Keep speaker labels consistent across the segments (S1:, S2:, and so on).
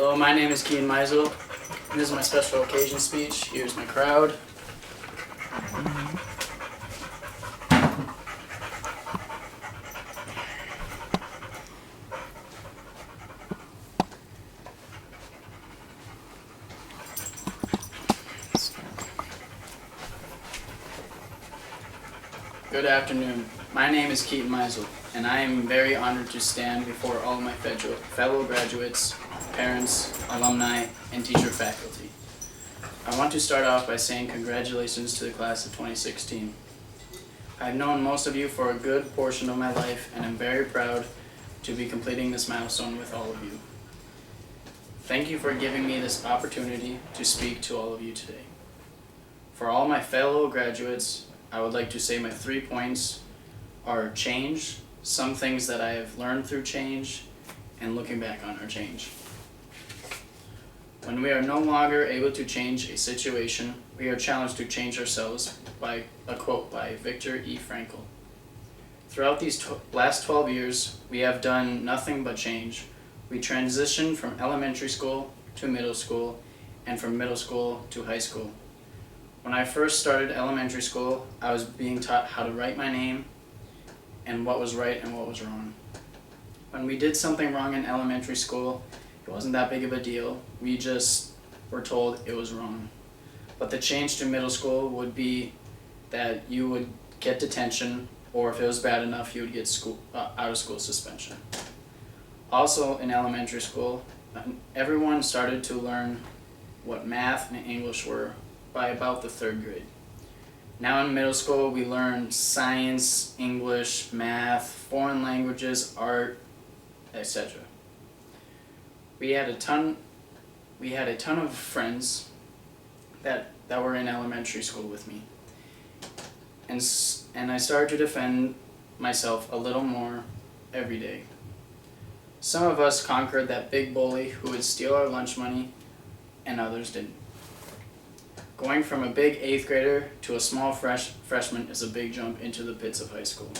S1: Hello, my name is Keaton Meissel. This is my special occasion speech. Here's my crowd. Good afternoon. My name is Keaton Meissel, and I am very honored to stand before all of my fellow graduates, parents, alumni, and teacher faculty. I want to start off by saying congratulations to the class of 2016. I've known most of you for a good portion of my life, and I'm very proud to be completing this milestone with all of you. Thank you for giving me this opportunity to speak to all of you today. For all my fellow graduates, I would like to say my 3 points are change, some things that I have learned through change, and looking back on our change. When we are no longer able to change a situation, we are challenged to change ourselves by a quote by Viktor E. Frankl. Throughout these last 12 years, we have done nothing but change. We transitioned from elementary school to middle school, and from middle school to high school. When I first started elementary school, I was being taught how to write my name and what was right and what was wrong. When we did something wrong in elementary school, it wasn't that big of a deal. We just were told it was wrong. But the change to middle school would be that you would get detention, or if it was bad enough, you would get out of school suspension. Also in elementary school, everyone started to learn what math and English were by about the 3rd grade. Now in middle school, we learn science, English, math, foreign languages, art, etc. We had a ton of friends that were in elementary school with me. And I started to defend myself a little more every day. Some of us conquered that big bully who would steal our lunch money, and others didn't. Going from a big 8th grader to a small freshman is a big jump into the pits of high school.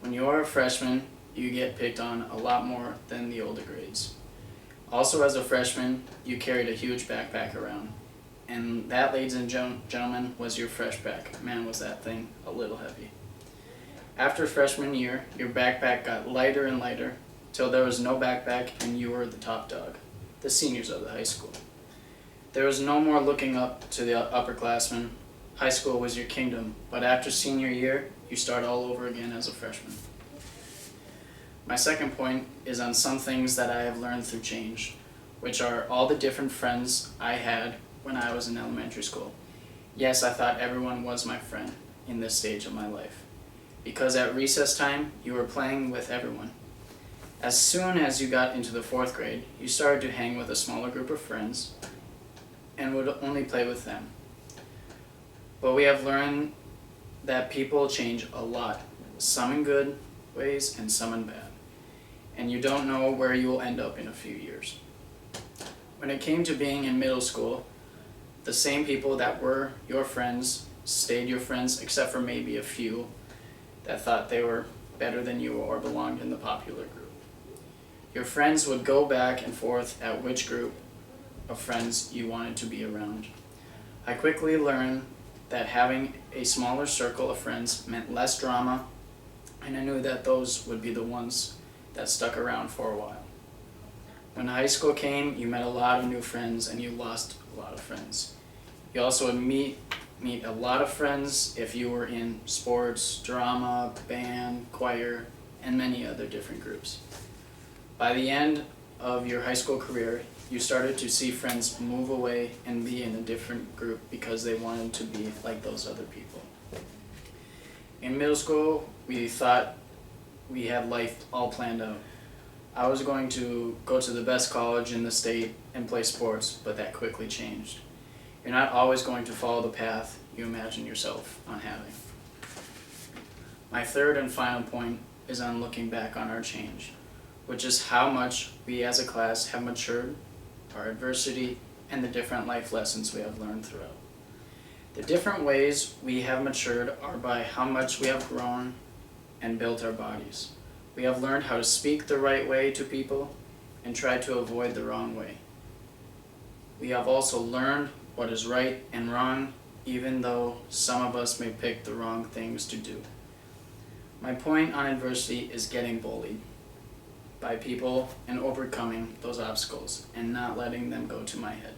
S1: When you're a freshman, you get picked on a lot more than the older grades. Also, as a freshman, you carried a huge backpack around. And that, ladies and gentlemen, was your fresh back. Man, was that thing a little heavy. After freshman year, your backpack got lighter and lighter till there was no backpack and you were the top dog, the seniors of the high school. There was no more looking up to the upperclassmen. High school was your kingdom, but after senior year, you start all over again as a freshman. My second point is on some things that I have learned through change, which are all the different friends I had when I was in elementary school. Yes, I thought everyone was my friend in this stage of my life, because at recess time, you were playing with everyone. As soon as you got into the 4th grade, you started to hang with a smaller group of friends and would only play with them. But we have learned that people change a lot, some in good ways and some in bad, and you don't know where you will end up in a few years. When it came to being in middle school, the same people that were your friends stayed your friends, except for maybe a few that thought they were better than you or belonged in the popular group. Your friends would go back and forth at which group of friends you wanted to be around. I quickly learned that having a smaller circle of friends meant less drama, and I knew that those would be the ones that stuck around for a while. When high school came, you met a lot of new friends and you lost a lot of friends. You also would meet a lot of friends if you were in sports, drama, band, choir, and many other different groups. By the end of your high school career, you started to see friends move away and be in a different group because they wanted to be like those other people. In middle school, we thought we had life all planned out. I was going to go to the best college in the state and play sports, but that quickly changed. You're not always going to follow the path you imagine yourself on having. My third and final point is on looking back on our change, which is how much we as a class have matured, our adversity, and the different life lessons we have learned throughout. The different ways we have matured are by how much we have grown and built our bodies. We have learned how to speak the right way to people and try to avoid the wrong way. We have also learned what is right and wrong, even though some of us may pick the wrong things to do. My point on adversity is getting bullied by people and overcoming those obstacles and not letting them go to my head.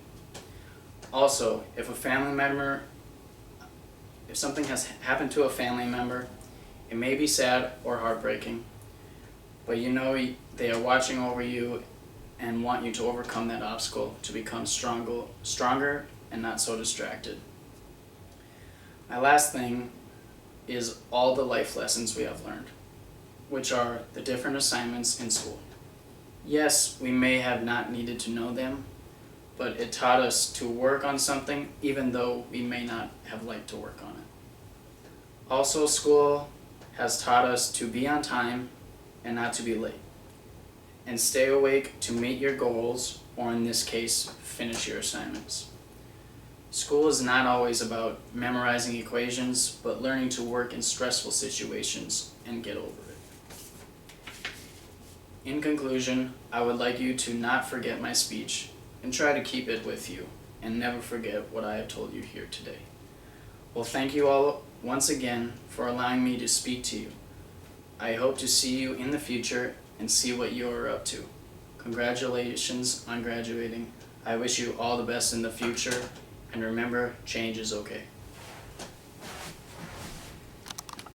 S1: Also, if something has happened to a family member, it may be sad or heartbreaking, but you know they are watching over you and want you to overcome that obstacle to become stronger and not so distracted. My last thing is all the life lessons we have learned, which are the different assignments in school. Yes, we may have not needed to know them, but it taught us to work on something even though we may not have liked to work on it. Also, school has taught us to be on time and not to be late, and stay awake to meet your goals, or in this case, finish your assignments. School is not always about memorizing equations, but learning to work in stressful situations and get over it. In conclusion, I would like you to not forget my speech and try to keep it with you and never forget what I have told you here today. Well, thank you all once again for allowing me to speak to you. I hope to see you in the future and see what you are up to. Congratulations on graduating. I wish you all the best in the future, and remember, change is okay.